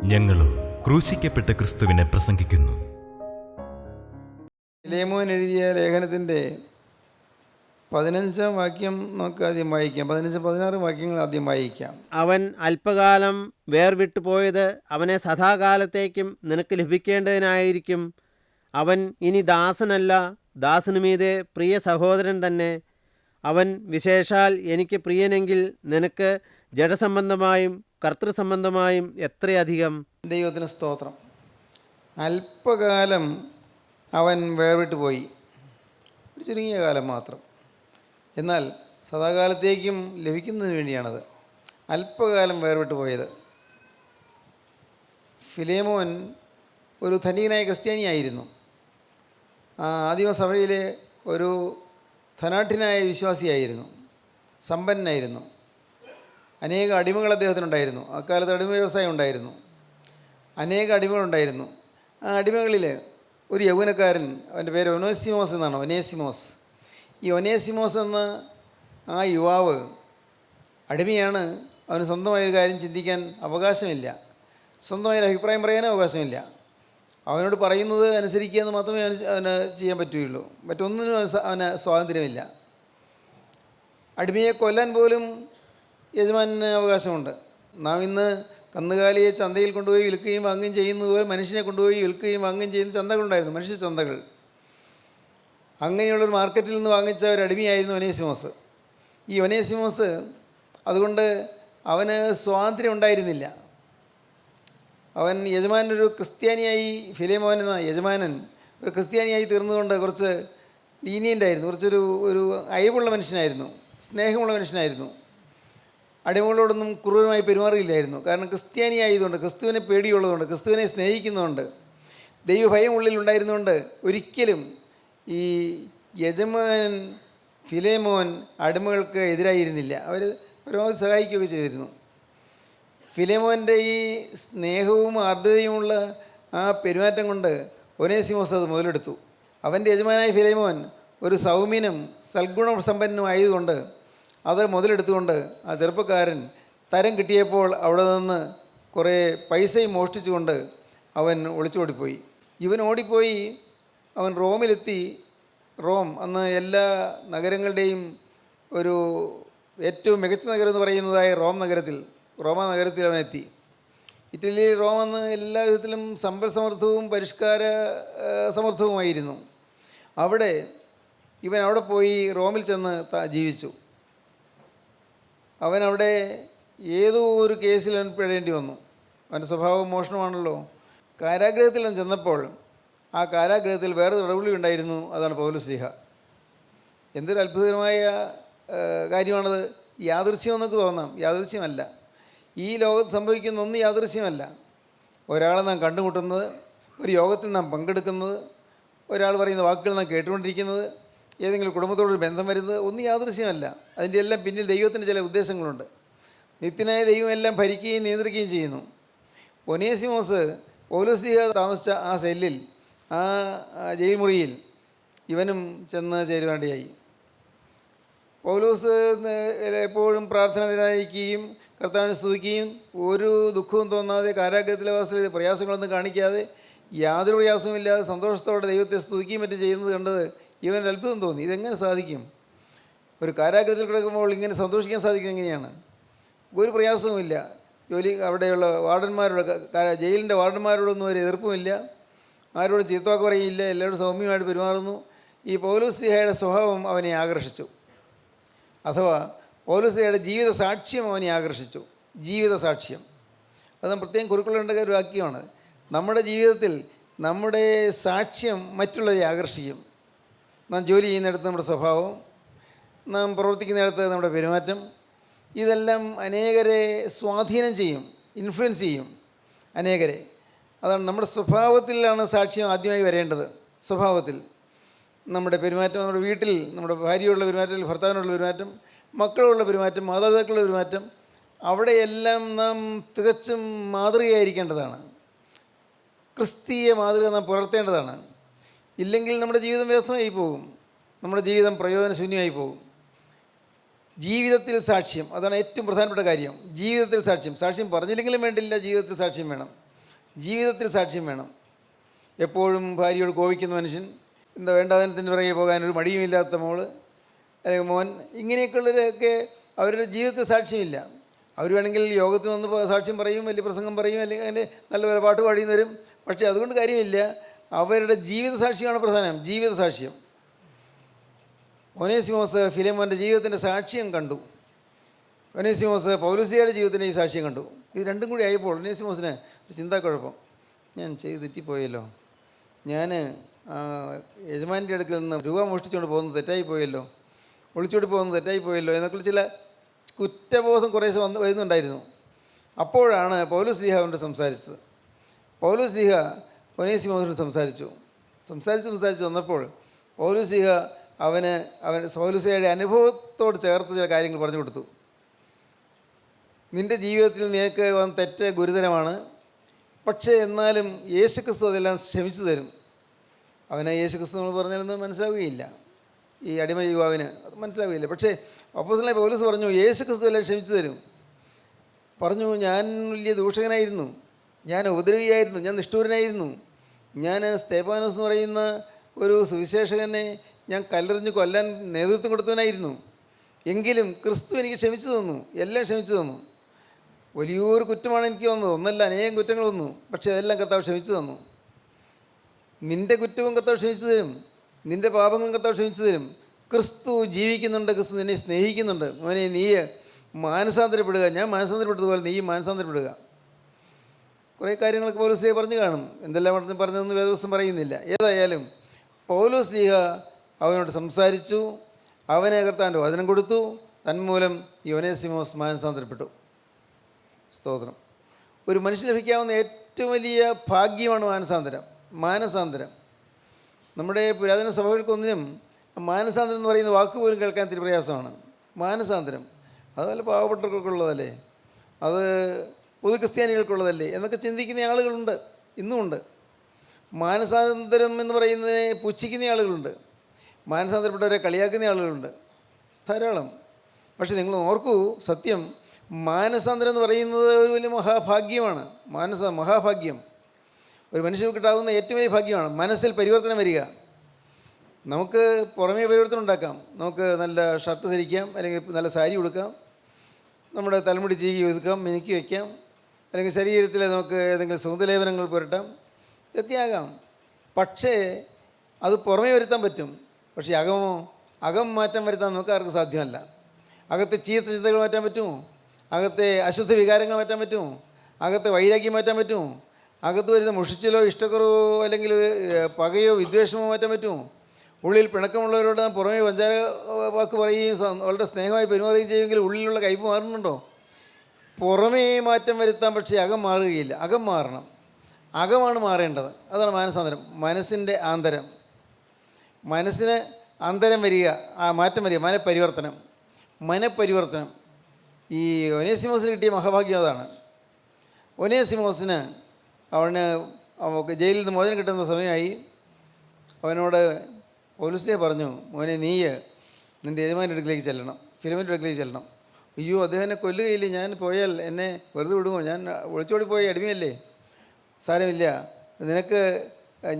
ഞങ്ങളും ക്രൂശിക്കപ്പെട്ട ക്രിസ്തുവിനെ പ്രസംഗിക്കുന്നു. ഫിലേമോൻ എഴുതിയ ലേഖനത്തിൻ്റെ 15-ാം വാക്യം നമുക്ക് ആദ്യം വായിക്കാം. 15-16 വാക്യങ്ങൾ ആദ്യം വായിക്കാം. അവൻ അല്പകാലം വേർവിട്ടു പോയത് അവനെ സദാകാലത്തേക്കും നിനക്ക് ലഭിക്കേണ്ടതിനായിരിക്കും. അവൻ ഇനി ദാസനല്ല, ദാസനുമീതെ പ്രിയ സഹോദരൻ തന്നെ. അവൻ വിശേഷാൽ എനിക്ക് പ്രിയനെങ്കിൽ നിനക്ക് ജഡസംബന്ധമായും കർത്തൃസംബന്ധമായും എത്രയധികം. ദൈവത്തിന് സ്തോത്രം. അല്പകാലം അവൻ വേർവിട്ട് പോയി, ഒരു ചുരുങ്ങിയ കാലം മാത്രം. എന്നാൽ സദാകാലത്തേക്കും ലഭിക്കുന്നതിന് വേണ്ടിയാണത്. അല്പകാലം വേർവിട്ട് പോയത്. ഫിലേമോൻ ഒരു ധനികനായ ക്രിസ്ത്യാനിയായിരുന്നു. ആദിമസഭയിലെ ഒരു ധനാഢ്യനായ വിശ്വാസിയായിരുന്നു, സമ്പന്നനായിരുന്നു. അനേക അടിമകൾ അദ്ദേഹത്തിനുണ്ടായിരുന്നു. അക്കാലത്ത് അടിമ വ്യവസായം ഉണ്ടായിരുന്നു. അനേക അടിമകളുണ്ടായിരുന്നു. ആ അടിമകളിൽ ഒരു യൗവനക്കാരൻ, അവൻ്റെ പേര് ഒനേസിമോസ് എന്നാണ്. ഒനേസിമോസ്. ഈ ഒനേസിമോസ് എന്ന ആ യുവാവ് അടിമയാണ്. അവന് സ്വന്തമായൊരു കാര്യം ചിന്തിക്കാൻ അവകാശമില്ല, സ്വന്തമായൊരു അഭിപ്രായം പറയാനും അവകാശമില്ല. അവനോട് പറയുന്നത് അനുസരിക്കുക എന്ന് മാത്രമേ അവന് ചെയ്യാൻ പറ്റുകയുള്ളൂ. മറ്റൊന്നിനും അവന് സ്വാതന്ത്ര്യമില്ല. അടിമയെ കൊല്ലാൻ പോലും യജമാനന് അവകാശമുണ്ട്. നാം ഇന്ന് കന്നുകാലിയെ ചന്തയിൽ കൊണ്ടുപോയി വിൽക്കുകയും വാങ്ങുകയും ചെയ്യുന്നത് പോലെ മനുഷ്യനെ കൊണ്ടുപോയി വിൽക്കുകയും വാങ്ങുകയും ചെയ്യുന്ന ചന്തകളുണ്ടായിരുന്നു, മനുഷ്യ ചന്തകൾ. അങ്ങനെയുള്ളൊരു മാർക്കറ്റിൽ നിന്ന് വാങ്ങിച്ച ഒരു അടിമയായിരുന്നു ഒനേസിമോസ്. ഈ ഒനേസിമോസ് അതുകൊണ്ട് അവന് സ്വാതന്ത്ര്യം ഉണ്ടായിരുന്നില്ല. അവൻ യജമാനൊരു ക്രിസ്ത്യാനിയായി, ഫിലേമോൻ എന്ന യജമാനൻ ഒരു ക്രിസ്ത്യാനിയായി തീർന്നതുകൊണ്ട് കുറച്ച് ലീനിയൻ്റായിരുന്നു, ഒരു അയവുള്ള മനുഷ്യനായിരുന്നു, സ്നേഹമുള്ള മനുഷ്യനായിരുന്നു. അടിമകളോടൊന്നും ക്രൂരമായി പെരുമാറിയില്ലായിരുന്നു. കാരണം ക്രിസ്ത്യാനിയായതുകൊണ്ട്, ക്രിസ്തുവിനെ പേടിയുള്ളതുകൊണ്ട്, ക്രിസ്തുവിനെ സ്നേഹിക്കുന്നതുകൊണ്ട്, ദൈവഭയം ഉള്ളിൽ ഉണ്ടായിരുന്നുകൊണ്ട് ഒരിക്കലും ഈ യജമാനൻ ഫിലേമോൻ അടിമകൾക്ക് എതിരായിരുന്നില്ല. അവർ പരമാവധി സഹായിക്കുകയൊക്കെ ചെയ്തിരുന്നു. ഫിലേമോൻ്റെ ഈ സ്നേഹവും ആർദ്രതയുമുള്ള ആ പെരുമാറ്റം കൊണ്ട് ഒനേസിമോസ് അത് മുതലെടുത്തു. അവൻ്റെ യജമാനായ ഫിലേമോൻ ഒരു സൗമ്യനും സൽഗുണസമ്പന്നനും ആയതുകൊണ്ട് അത് മുതലെടുത്തുകൊണ്ട് ആ ചെറുപ്പക്കാരൻ തരം കിട്ടിയപ്പോൾ അവിടെ നിന്ന് കുറേ പൈസയും മോഷ്ടിച്ചുകൊണ്ട് അവൻ ഒളിച്ചോടിപ്പോയി. ഇവൻ ഓടിപ്പോയി അവൻ റോമിലെത്തി. റോം അന്ന് എല്ലാ നഗരങ്ങളുടെയും ഒരു ഏറ്റവും മികച്ച നഗരം എന്ന് പറയുന്നതായ റോമാ നഗരത്തിൽ അവനെത്തി. ഇറ്റലിയിൽ റോം അന്ന് എല്ലാ വിധത്തിലും സമ്പൽ സമൃദ്ധവും പരിഷ്കാര സമൃദ്ധവുമായിരുന്നു. ഇവൻ അവിടെ പോയി റോമിൽ ചെന്ന് ജീവിച്ചു. അവനവിടെ ഏതോ ഒരു കേസിൽ അവൻ പെടേണ്ടി വന്നു. അവൻ്റെ സ്വഭാവം മോഷണമാണല്ലോ. കാരാഗ്രഹത്തിൽ അവൻ ചെന്നപ്പോൾ ആ കാരാഗ്രഹത്തിൽ വേറെ തടവുള്ളി ഉണ്ടായിരുന്നു. അതാണ് പൗലോസ്ലീഹ. എന്തൊരു അത്ഭുതകരമായ കാര്യമാണത്. യാദൃശ്യമെന്നൊക്കെ തോന്നാം, യാദൃശ്യമല്ല. ഈ ലോകത്ത് സംഭവിക്കുന്ന ഒന്നും യാദൃശ്യമല്ല. ഒരാളെ നാം കണ്ടുമുട്ടുന്നത്, ഒരു യോഗത്തിൽ നാം പങ്കെടുക്കുന്നത്, ഒരാൾ പറയുന്ന വാക്കുകൾ നാം കേട്ടുകൊണ്ടിരിക്കുന്നത്, ഏതെങ്കിലും കുടുംബത്തോടൊരു ബന്ധം വരുന്നത് ഒന്നും യാദൃശ്യമല്ല. അതിൻ്റെ എല്ലാം പിന്നിൽ ദൈവത്തിൻ്റെ ചില ഉദ്ദേശങ്ങളുണ്ട്. നിത്യനായ ദൈവം എല്ലാം ഭരിക്കുകയും നിയന്ത്രിക്കുകയും ചെയ്യുന്നു. ഒനേസിമോസ് പൗലോസ്ലീഹ താമസിച്ച ആ സെല്ലിൽ, ആ ജയിൽ മുറിയിൽ ഇവനും ചെന്ന് ചേരുവാനിടയായി. പൗലോസ് എപ്പോഴും പ്രാർത്ഥനാനിരതനായിരിക്കുകയും കർത്താവിനെ സ്തുതിക്കുകയും ഒരു ദുഃഖവും തോന്നാതെ കാരാഗ്രഹത്തിലെ വാസത്തിൽ പ്രയാസങ്ങളൊന്നും കാണിക്കാതെ യാതൊരു പ്രയാസവുമില്ലാതെ സന്തോഷത്തോടെ ദൈവത്തെ സ്തുതിക്കുകയും മറ്റും ചെയ്യുന്നത് കണ്ടത് ഇവന് അത്ഭുതം തോന്നി. ഇതെങ്ങനെ സാധിക്കും? ഒരു കാരാഗ്രഹത്തിൽ കിടക്കുമ്പോൾ ഇങ്ങനെ സന്തോഷിക്കാൻ സാധിക്കുന്നത് എങ്ങനെയാണ്? ഒരു പ്രയാസവുമില്ല. അവിടെയുള്ള ജയിലിൻ്റെ വാർഡന്മാരോടൊന്നും ഒരു എതിർപ്പുമില്ല, ആരോടും ചീത്തവാക്ക് പറയില്ല, എല്ലാവരും സൗമ്യമായിട്ട് പെരുമാറുന്നു. ഈ പൗലോസ്ലീഹയുടെ സ്വഭാവം അവനെ ആകർഷിച്ചു. അഥവാ പൗലോസ്ലീഹയുടെ ജീവിത സാക്ഷ്യം അവനെ ആകർഷിച്ചു. ജീവിത സാക്ഷ്യം അത് നാം പ്രത്യേകം കുറിക്കൊള്ളേണ്ട ഒരു വാക്യമാണ്. നമ്മുടെ ജീവിതത്തിൽ നമ്മുടെ സാക്ഷ്യം മറ്റുള്ളവരെ ആകർഷിക്കും. നാം ജോലി ചെയ്യുന്നിടത്ത് നമ്മുടെ സ്വഭാവം, നാം പ്രവർത്തിക്കുന്നിടത്ത് നമ്മുടെ പെരുമാറ്റം, ഇതെല്ലാം അനേകരെ സ്വാധീനം ചെയ്യും, ഇൻഫ്ലുവൻസ് ചെയ്യും അനേകരെ. അതാണ് നമ്മുടെ സ്വഭാവത്തിലാണ് സാക്ഷ്യം ആദ്യമായി വരേണ്ടത്. സ്വഭാവത്തിൽ നമ്മുടെ പെരുമാറ്റം, നമ്മുടെ വീട്ടിൽ നമ്മുടെ ഭാര്യയോടുള്ള പെരുമാറ്റം, ഭർത്താവിനുള്ള പെരുമാറ്റം, മക്കളുള്ള പെരുമാറ്റം, മാതാപിതാക്കളുടെ പെരുമാറ്റം, അവിടെയെല്ലാം നാം തികച്ചും മാതൃകയായിരിക്കേണ്ടതാണ്. ക്രിസ്തീയ മാതൃക നാം പുലർത്തേണ്ടതാണ്. ഇല്ലെങ്കിൽ നമ്മുടെ ജീവിതം വ്യർത്ഥമായി പോകും, നമ്മുടെ ജീവിതം പ്രയോജനശൂന്യമായി പോകും. ജീവിതത്തിൽ സാക്ഷ്യം, അതാണ് ഏറ്റവും പ്രധാനപ്പെട്ട കാര്യം. ജീവിതത്തിൽ സാക്ഷ്യം പറഞ്ഞില്ലെങ്കിലും വേണ്ടില്ല, ജീവിതത്തിൽ സാക്ഷ്യം വേണം. ജീവിതത്തിൽ സാക്ഷ്യം വേണം. എപ്പോഴും ഭാര്യയോട് കോപിക്കുന്ന മനുഷ്യൻ, എന്താ വേണ്ടാതനത്തിൻ്റെ പിറകെ പോകാനൊരു മടിയുമില്ലാത്ത മോള് അല്ലെങ്കിൽ മോൻ, ഇങ്ങനെയൊക്കെയുള്ളവരൊക്കെ അവരുടെ ജീവിതത്തിൽ സാക്ഷ്യമില്ല. അവർ വേണമെങ്കിൽ യോഗത്തിന് വന്ന് സാക്ഷ്യം പറയും, വലിയ പ്രസംഗം പറയും, അല്ലെങ്കിൽ അതിൻ്റെ നല്ല പാട്ട് പാടിയെന്ന് വരും. പക്ഷേ അതുകൊണ്ട് കാര്യമില്ല. അവരുടെ ജീവിത സാക്ഷ്യമാണ് പ്രധാനം. ജീവിത സാക്ഷ്യം. ഒനേസിമോസ് ഫിലേമോൻ്റെ ജീവിതത്തിൻ്റെ സാക്ഷ്യം കണ്ടു. ഒനേസിമോസ് പൗലോസിയുടെ ജീവിതത്തിൻ്റെ ഈ സാക്ഷ്യം കണ്ടു. ഇത് രണ്ടും കൂടി ആയപ്പോൾ ഒനേസിമോസിന് ഒരു ചിന്താക്കുഴപ്പം. ഞാൻ ചെയ്ത് തെറ്റിപ്പോയല്ലോ, ഞാൻ യജമാൻ്റെ അടുക്കൽ നിന്ന് രൂപ മോഷ്ടിച്ചുകൊണ്ട് പോകുന്നത് തെറ്റായിപ്പോയല്ലോ, ഒളിച്ചോടി പോകുന്നത് തെറ്റായിപ്പോയല്ലോ എന്നൊക്കെ ചില കുറ്റബോധം കുറേശ്ശെ വരുന്നുണ്ടായിരുന്നു. അപ്പോഴാണ് പൗലോസ് ശ്ലീഹ അവനോട് സംസാരിച്ചത്. പൗലോസ് ശ്ലീഹ ഒനേസിമോസിനോട് സംസാരിച്ച് വന്നപ്പോൾ പൗലോസ് ശ്ലീഹ അവന് പൗലോസിയുടെ അനുഭവത്തോട് ചേർത്ത് ചില കാര്യങ്ങൾ പറഞ്ഞു കൊടുത്തു. നിൻ്റെ ജീവിതത്തിൽ നിനക്ക് വന്ന തെറ്റ് ഗുരുതരമാണ്, പക്ഷേ എന്നാലും യേശുക്രിസ്തു അതെല്ലാം ക്ഷമിച്ചു തരും. അവനെ യേശുക്രിസ്തു നമ്മൾ പറഞ്ഞാലൊന്നും മനസ്സിലാവുകയില്ല. ഈ അടിമ യുവാവിന് അത് മനസ്സിലാവുകയില്ല. പക്ഷേ അപ്പോസ്തലനായ പൗലോസ് പറഞ്ഞു, യേശുക്രിസ്തു എല്ലാം ക്ഷമിച്ചു തരും. പറഞ്ഞു, ഞാൻ വലിയ ദൂഷകനായിരുന്നു, ഞാൻ ഉപദ്രവിയായിരുന്നു, ഞാൻ നിഷ്ഠൂരനായിരുന്നു, ഞാൻ സ്തേഫാനോസ് എന്ന് പറയുന്ന ഒരു സുവിശേഷകനെ ഞാൻ കല്ലെറിഞ്ഞ് കൊല്ലാൻ നേതൃത്വം കൊടുത്തവനായിരുന്നു. എങ്കിലും ക്രിസ്തു എനിക്ക് ക്ഷമിച്ചു തന്നു, എല്ലാം ക്ഷമിച്ചു തന്നു. വലിയൊരു കുറ്റമാണ് എനിക്ക് വന്നത്, ഒന്നല്ല അനേകം കുറ്റങ്ങൾ വന്നു, പക്ഷേ അതെല്ലാം കർത്താവ് ക്ഷമിച്ചു തന്നു. നിൻ്റെ കുറ്റവും കർത്താവ് ക്ഷമിച്ചു തരും, നിൻ്റെ പാപങ്ങളും കർത്താവ് ക്ഷമിച്ചു തരും. ക്രിസ്തു ജീവിക്കുന്നുണ്ട്, ക്രിസ്തു നിന്നെ സ്നേഹിക്കുന്നുണ്ട്. മോനെ, നീ മാനസാന്തരപ്പെടുക, ഞാൻ മാനസാന്തരപ്പെട്ടതുപോലെ നീ മാനസാന്തരപ്പെടുക. കുറേ കാര്യങ്ങളൊക്കെ പൗലോസ് ശ്ലീഹ പറഞ്ഞു കാണും. എന്തെല്ലാം പറഞ്ഞതെന്ന് വേദപുസ്തകം പറയുന്നില്ല. ഏതായാലും പൗലോസ് ശ്ലീഹ അവനോട് സംസാരിച്ചു, അവനെ കർത്താവിൻ്റെ വചനം കൊടുത്തു. തന്മൂലം ഈ ഒനേസിമോസ് മാനസാന്തരപ്പെട്ടു. സ്തോത്രം. ഒരു മനുഷ്യന് ലഭിക്കാവുന്ന ഏറ്റവും വലിയ ഭാഗ്യമാണ് മാനസാന്തരം. നമ്മുടെ പുരാതന സഭകൾക്കൊന്നിനും മാനസാന്തരം എന്ന് പറയുന്ന വാക്ക് പോലും കേൾക്കാൻ ഇത്തിരി പ്രയാസമാണ്. മാനസാന്തരം അതുപോലെ പാവപ്പെട്ടവർക്കുള്ളതല്ലേ, അത് പൊതു ക്രിസ്ത്യാനികൾക്കുള്ളതല്ലേ എന്നൊക്കെ ചിന്തിക്കുന്ന ആളുകളുണ്ട്, ഇന്നുമുണ്ട്. മാനസാന്തരം എന്ന് പറയുന്നതിനെ പുച്ഛിക്കുന്ന ആളുകളുണ്ട്, മാനസാന്തരപ്പെട്ടവരെ കളിയാക്കുന്ന ആളുകളുണ്ട്, ധാരാളം. പക്ഷേ നിങ്ങൾ ഓർക്കൂ, സത്യം, മാനസാന്തരം എന്ന് പറയുന്നത് ഒരു വലിയ മഹാഭാഗ്യമാണ്. മഹാഭാഗ്യം ഒരു മനുഷ്യന് കിട്ടാവുന്ന ഏറ്റവും വലിയ ഭാഗ്യമാണ്. മനസ്സിൽ പരിവർത്തനം വരിക. നമുക്ക് പുറമേ പരിവർത്തനം ഉണ്ടാക്കാം. നമുക്ക് നല്ല ഷർട്ട് ധരിക്കാം, അല്ലെങ്കിൽ നല്ല സാരി ഉടുക്കാം, നമ്മുടെ തലമുടി ചീകി ഒതുക്കാം, മിനുക്കി വയ്ക്കാം, അല്ലെങ്കിൽ ശരീരത്തിൽ നമുക്ക് ഏതെങ്കിലും സുഗന്ധലേപനങ്ങൾ പുരട്ടാം, ഇതൊക്കെ ആകാം. പക്ഷേ അത് പുറമേ വരുത്താൻ പറ്റും. പക്ഷേ അകം മാറ്റം വരുത്താൻ നമുക്ക് ആർക്കും സാധ്യമല്ല. അകത്തെ ചീത്ത ചിന്തകൾ മാറ്റാൻ പറ്റുമോ? അകത്തെ അശുദ്ധ വികാരങ്ങൾ മാറ്റാൻ പറ്റുമോ? അകത്തെ വൈരാഗ്യം മാറ്റാൻ പറ്റുമോ? അകത്ത് വരുന്ന മുഷിച്ചിലോ ഇഷ്ടക്കുറവോ അല്ലെങ്കിൽ പകയോ വിദ്വേഷമോ മാറ്റാൻ പറ്റുമോ? ഉള്ളിൽ പിണക്കമുള്ളവരോട് പുറമേ വഞ്ചാര വാക്ക് പറയുകയും വളരെ സ്നേഹമായി പെരുമാറുകയും ചെയ്യുമെങ്കിൽ ഉള്ളിലുള്ള കയ്പ് മാറുന്നുണ്ടോ? പുറമേ മാറ്റം വരുത്താൻ, പക്ഷേ അകം മാറുകയില്ല. അകം മാറണം. അകമാണ് മാറേണ്ടത്. അതാണ് മാനസാന്തരം. മനസ്സിൻ്റെ ആന്തരം, മനസ്സിന് അന്തരം വരിക, ആ മാറ്റം വരിക, മനപരിവർത്തനം. ഈ ഒനേസിമോസിന് കിട്ടിയ മഹാഭാഗ്യം അതാണ്. ഒനേസിമോസിന് അവന് ജയിലിൽ നിന്ന് മോചനം കിട്ടുന്ന സമയമായി. അവനോട് പൗലോസ് ശ്ലീഹ പറഞ്ഞു, മോനെ, നീ നിൻ്റെ യജമാൻ്റെ അടുക്കിലേക്ക് ചെല്ലണം, ഫിലിമോൻ്റെ അടുക്കിലേക്ക് ചെല്ലണം. അയ്യോ, അദ്ദേഹം കൊല്ലുകയില്ലേ, ഞാൻ പോയാൽ എന്നെ വെറുതെ വിടുമോ, ഞാൻ ഒളിച്ചോടി പോയ അടിമയല്ലേ, സാരമില്ല, നിനക്ക്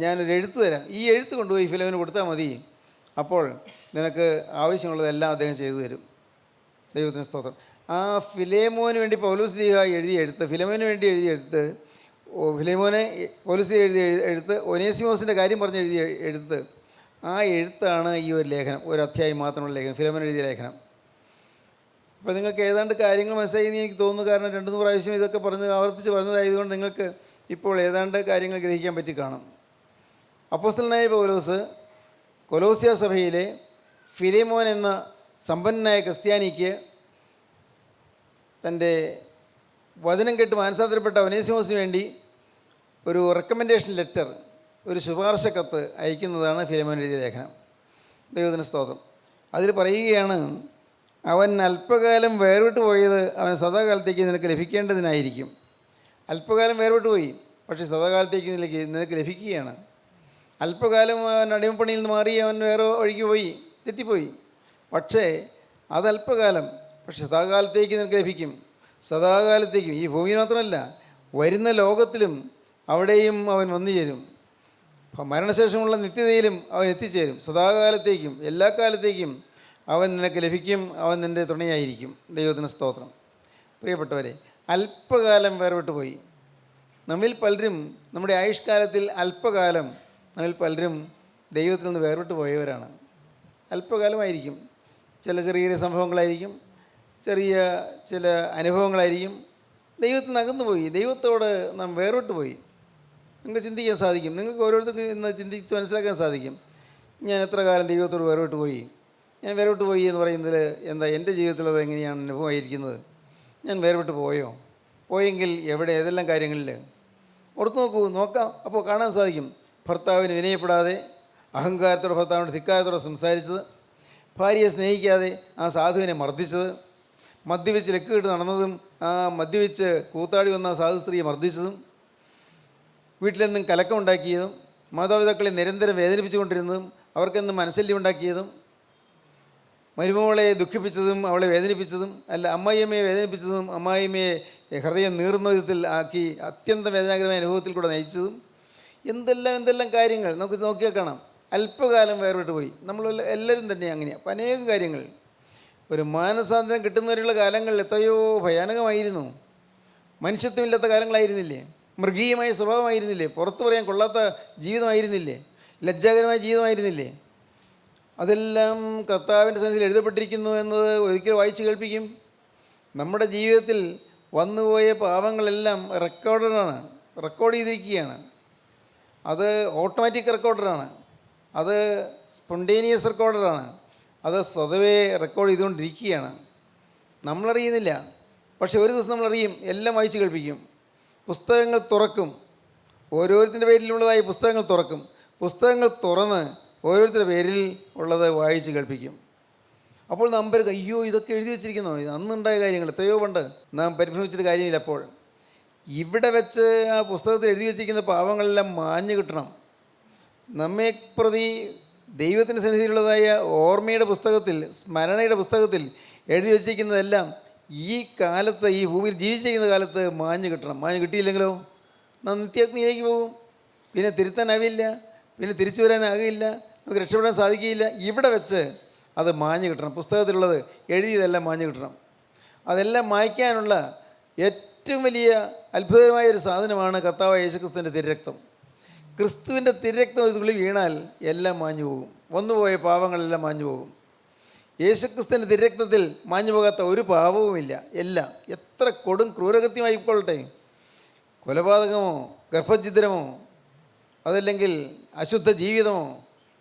ഞാനൊരു എഴുത്ത് തരാം, ഈ എഴുത്ത് കൊണ്ടുപോയി ഫിലിമോന് കൊടുത്താൽ മതി, അപ്പോൾ നിനക്ക് ആവശ്യമുള്ളതെല്ലാം അദ്ദേഹം ചെയ്തു തരും. ദൈവത്തിന് സ്തോത്രം. ആ ഫിലേമോന് വേണ്ടി പൗലോസ് ശ്ലീഹ എഴുതിയ എഴുത്ത്, ഫിലേമോന് വേണ്ടി എഴുതിയ എഴുത്ത്, ഫിലേമോനെ പൗലോസ് എഴുതിയ എഴുത്ത്, ഒനേസിമോസിൻ്റെ കാര്യം പറഞ്ഞ് എഴുതിയ എഴുത്ത്, ആ എഴുത്താണ് ഈ ഒരു ലേഖനം, ഒരു അധ്യായം മാത്രമുള്ള ലേഖനം, ഫിലേമോൻ എഴുതിയ ലേഖനം. അപ്പോൾ നിങ്ങൾക്ക് ഏതാണ്ട് കാര്യങ്ങൾ മനസ്സിലായി എനിക്ക് തോന്നുന്നു. കാരണം 2-3 പ്രാവശ്യം ഇതൊക്കെ ആവർത്തിച്ച് പറഞ്ഞതായതുകൊണ്ട് നിങ്ങൾക്ക് ഇപ്പോൾ ഏതാണ്ട് കാര്യങ്ങൾ ഗ്രഹിക്കാൻ പറ്റി കാണും. അപ്പോസ്തലനായ പൗലോസ് കൊലോസ്യ സഭയിലെ ഫിലേമോൻ എന്ന സമ്പന്നനായ ക്രിസ്ത്യാനിക്ക് തൻ്റെ വചനം കേട്ട് മാനസാന്തരപ്പെട്ട ഒനേസിമോസിന് വേണ്ടി ഒരു റെക്കമെൻഡേഷൻ ലെറ്റർ, ഒരു ശുപാർശ കത്ത് അയക്കുന്നതാണ് ഫിലേമോൻ എഴുതിയ ലേഖനം. ദൈവത്തിന് സ്തോത്രം. അതിൽ പറയുകയാണ്, അവൻ അല്പകാലം വേർവിട്ട് പോയത് അവൻ സദാകാലത്തേക്ക് നിനക്ക് ലഭിക്കേണ്ടതിനായിരിക്കും. അല്പകാലം വേർവിട്ട് പോയി, പക്ഷേ സദാകാലത്തേക്ക് നിനക്ക് ലഭിക്കുകയാണ്. അല്പകാലം അവൻ അടിമപ്പണിയിൽ നിന്ന് മാറി അവൻ വേറെ വഴിക്ക് പോയി, തെറ്റിപ്പോയി. പക്ഷേ അതല്പകാലം, പക്ഷെ സദാകാലത്തേക്ക് നിനക്ക് ലഭിക്കും. സദാകാലത്തേക്കും, ഈ ഭൂമിയിൽ മാത്രമല്ല വരുന്ന ലോകത്തിലും അവിടെയും അവൻ വന്നു ചേരും. മരണശേഷമുള്ള നിത്യതയിലും അവൻ എത്തിച്ചേരും. സദാകാലത്തേക്കും എല്ലാ കാലത്തേക്കും അവൻ നിനക്ക് ലഭിക്കും. അവൻ നിൻ്റെ തുണയായിരിക്കും. ദൈവത്തിന് സ്തോത്രം. പ്രിയപ്പെട്ടവരെ, അല്പകാലം വേർപെട്ട് പോയി. നമ്മിൽ പലരും നമ്മുടെ ആയുഷ്കാലത്തിൽ അല്പകാലം നമ്മിൽ പലരും ദൈവത്തിൽ നിന്ന് വേർപെട്ട് പോയവരാണ്. അല്പകാലമായിരിക്കും. ചില ചെറിയ ചെറിയ സംഭവങ്ങളായിരിക്കും, ചെറിയ ചില അനുഭവങ്ങളായിരിക്കും. ദൈവത്തിൽ നിന്ന് അകന്നു പോയി, ദൈവത്തോട് നാം വേർപെട്ട് പോയി. നിങ്ങൾക്ക് ചിന്തിക്കാൻ സാധിക്കും, നിങ്ങൾക്ക് ഓരോരുത്തർക്കും ഇന്ന് ചിന്തിച്ച് മനസ്സിലാക്കാൻ സാധിക്കും, ഞാൻ എത്ര കാലം ദൈവത്തോട് വേർപെട്ട് പോയി. ഞാൻ വേർപെട്ട് പോയി എന്ന് പറയുന്നതിൽ എന്താ എൻ്റെ ജീവിതത്തിൽ അത് എങ്ങനെയാണ് അനുഭവമായിരിക്കുന്നത്? ഞാൻ വേർപെട്ട് പോയോ? പോയെങ്കിൽ എവിടെ, ഏതെല്ലാം കാര്യങ്ങളിൽ? ഓർത്ത് നോക്കാം. അപ്പോൾ കാണാൻ സാധിക്കും, ഭർത്താവിന് വിനയപ്പെടാതെ, അഹങ്കാരത്തോടെ ഭർത്താവിനോട് ധിക്കാരത്തോടെ സംസാരിച്ചത്, ഭാര്യയെ സ്നേഹിക്കാതെ ആ സാധുവിനെ മർദ്ദിച്ചത്, മദ്യപിച്ച് ലക്കിട്ട് നടന്നതും, ആ മദ്യപിച്ച് കൂത്താടി വന്ന സാധു സ്ത്രീയെ മർദ്ദിച്ചതും, വീട്ടിലെന്നും കലക്കമുണ്ടാക്കിയതും, മാതാപിതാക്കളെ നിരന്തരം വേദനിപ്പിച്ചുകൊണ്ടിരുന്നതും, അവർക്കെന്നും മനസ്സല്യം ഉണ്ടാക്കിയതും, മരുമകളെ ദുഃഖിപ്പിച്ചതും അവളെ വേദനിപ്പിച്ചതും, അമ്മായിയമ്മയെ വേദനിപ്പിച്ചതും, അമ്മായിയമ്മയെ ഹൃദയം നീറുന്ന വിധത്തിൽ ആക്കി അത്യന്തം വേദനാകരമായ അനുഭവത്തിൽ കൂടെ നയിച്ചതും, എന്തെല്ലാം കാര്യങ്ങൾ നമുക്ക് നോക്കിയാൽ കാണാം. അല്പകാലം വേർപെട്ട് പോയി. നമ്മൾ എല്ലാവരും തന്നെ അങ്ങനെയാണ്. അപ്പം അനേകം കാര്യങ്ങൾ. ഒരു മാനസാന്തരം കിട്ടുന്നവരുള്ള കാലങ്ങൾ എത്രയോ ഭയാനകമായിരുന്നു. മനുഷ്യത്വമില്ലാത്ത കാലങ്ങളായിരുന്നില്ലേ? മൃഗീയമായ സ്വഭാവമായിരുന്നില്ലേ? പുറത്തു പറയാൻ കൊള്ളാത്ത ജീവിതമായിരുന്നില്ലേ? ലജ്ജാകരമായ ജീവിതമായിരുന്നില്ലേ? അതെല്ലാം കർത്താവിൻ്റെ സന്നിധിയിൽ എഴുതപ്പെട്ടിരിക്കുന്നു എന്നത് ഒരിക്കൽ വായിച്ച് കേൾപ്പിക്കും. നമ്മുടെ ജീവിതത്തിൽ വന്നുപോയ പാപങ്ങളെല്ലാം റെക്കോർഡ് ചെയ്തിരിക്കുകയാണ്. അത് ഓട്ടോമാറ്റിക് റെക്കോർഡറാണ്, അത് സ്പോണ്ടേനിയസ് റെക്കോർഡറാണ്, അത് സ്വതവേ റെക്കോർഡ് ചെയ്തുകൊണ്ടിരിക്കുകയാണ്. നമ്മളറിയുന്നില്ല, പക്ഷെ ഒരു ദിവസം നമ്മളറിയും. എല്ലാം വായിച്ച് കേൾപ്പിക്കും. പുസ്തകങ്ങൾ തുറക്കും, ഓരോരുത്തരുടെ പേരിലുള്ളതായി പുസ്തകങ്ങൾ തുറക്കും. പുസ്തകങ്ങൾ തുറന്ന് ഓരോരുത്തരുടെ പേരിൽ ഉള്ളത് വായിച്ച് കേൾപ്പിക്കും. അപ്പോൾ നാം പേർക്ക് അയ്യോ ഇതൊക്കെ എഴുതി വെച്ചിരിക്കുന്നോ, ഇത് അന്നുണ്ടായ കാര്യങ്ങൾ എത്രയോ പണ്ട്, നാം പരിഭ്രമിച്ചിട്ട് കാര്യമില്ല. അപ്പോൾ ഇവിടെ വെച്ച് ആ പുസ്തകത്തിൽ എഴുതി വെച്ചിരിക്കുന്ന പാവങ്ങളെല്ലാം മാഞ്ഞു കിട്ടണം. നമ്മെ പ്രതി ദൈവത്തിൻ്റെ സന്നിധിയിലുള്ളതായ ഓർമ്മയുടെ പുസ്തകത്തിൽ, സ്മരണയുടെ പുസ്തകത്തിൽ എഴുതി വച്ചിരിക്കുന്നതെല്ലാം ഈ കാലത്ത്, ഈ ഭൂമിയിൽ ജീവിച്ചിരിക്കുന്ന കാലത്ത് മാഞ്ഞു കിട്ടണം. മാഞ്ഞു കിട്ടിയില്ലെങ്കിലോ നാം നിത്യാഗ്നിയിലേക്ക് പോകും. പിന്നെ തിരുത്താനാവില്ല, പിന്നെ തിരിച്ചു വരാനാകില്ല, നമുക്ക് രക്ഷപ്പെടാൻ സാധിക്കുകയില്ല. ഇവിടെ വെച്ച് അത് മാഞ്ഞു കിട്ടണം. പുസ്തകത്തിലുള്ളത് എഴുതിയതെല്ലാം മാഞ്ഞു കിട്ടണം. അതെല്ലാം മായ്ക്കാനുള്ള ഏറ്റവും വലിയ അത്ഭുതകരമായ ഒരു സാധനമാണ് കർത്താവായ യേശുക്രിസ്തുവിൻ്റെ തിരുരക്തം. ക്രിസ്തുവിൻ്റെ തിരുരക്തം ഒരു തുള്ളി വീണാൽ എല്ലാം മാഞ്ഞു പോകും. വന്നുപോയ പാവങ്ങളെല്ലാം മാഞ്ഞു പോകും. യേശുക്രിസ്തുവിൻ്റെ തിരുരക്തത്തിൽ മാഞ്ഞു പോകാത്ത ഒരു പാപവുമില്ല. എല്ലാം എത്ര കൊടും ക്രൂരകൃത്യമായിക്കൊള്ളട്ടെ, കൊലപാതകമോ ഗർഭഛിദ്രമോ അതല്ലെങ്കിൽ അശുദ്ധ ജീവിതമോ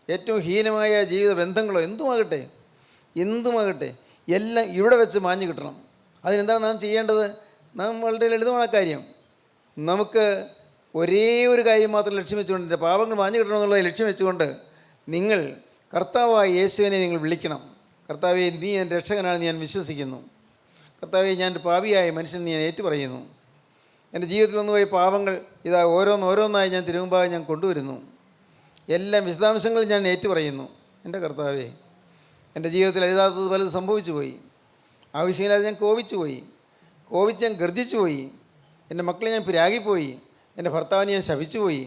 ഏറ്റവും ഹീനമായ ജീവിത ബന്ധങ്ങളോ എന്തുമാകട്ടെ എല്ലാം ഇവിടെ വെച്ച് മാഞ്ഞു കിട്ടണം. അതിനെന്താണ് നാം ചെയ്യേണ്ടത്? നാം വളരെ ലളിതമായ കാര്യം, നമുക്ക് ഒരേ ഒരു കാര്യം മാത്രം ലക്ഷ്യം വെച്ചുകൊണ്ട്, പാപങ്ങൾ മാഞ്ഞു കിട്ടണമെന്നുള്ളത് ലക്ഷ്യം വെച്ചുകൊണ്ട് നിങ്ങൾ കർത്താവായ യേശുവിനെ നിങ്ങൾ വിളിക്കണം. കർത്താവെ, നീ എൻ്റെ രക്ഷകനാണെന്ന് ഞാൻ വിശ്വസിക്കുന്നു. കർത്താവെ, ഞാൻ പാപിയായ മനുഷ്യൻ ഞാൻ ഏറ്റുപറയുന്നു. എൻ്റെ ജീവിതത്തിൽ വന്നുപോയ പാപങ്ങൾ ഇതാ ഓരോന്നായി ഞാൻ തിരുമുമ്പാകെ ഞാൻ കൊണ്ടുവരുന്നു. എല്ലാം വിശദാംശങ്ങൾ ഞാൻ ഏറ്റുപറയുന്നു. എൻ്റെ കർത്താവെ, എൻ്റെ ജീവിതത്തിൽ എഴുതാത്തത് പലത് സംഭവിച്ചു പോയി. ആവശ്യമില്ലാതെ ഞാൻ കോപിച്ച് ഞാൻ ഗർജിച്ചു പോയി. എൻ്റെ മക്കളെ ഞാൻ പിരാകിപ്പോയി. എൻ്റെ ഭർത്താവിനെ ഞാൻ ശപിച്ചു പോയി.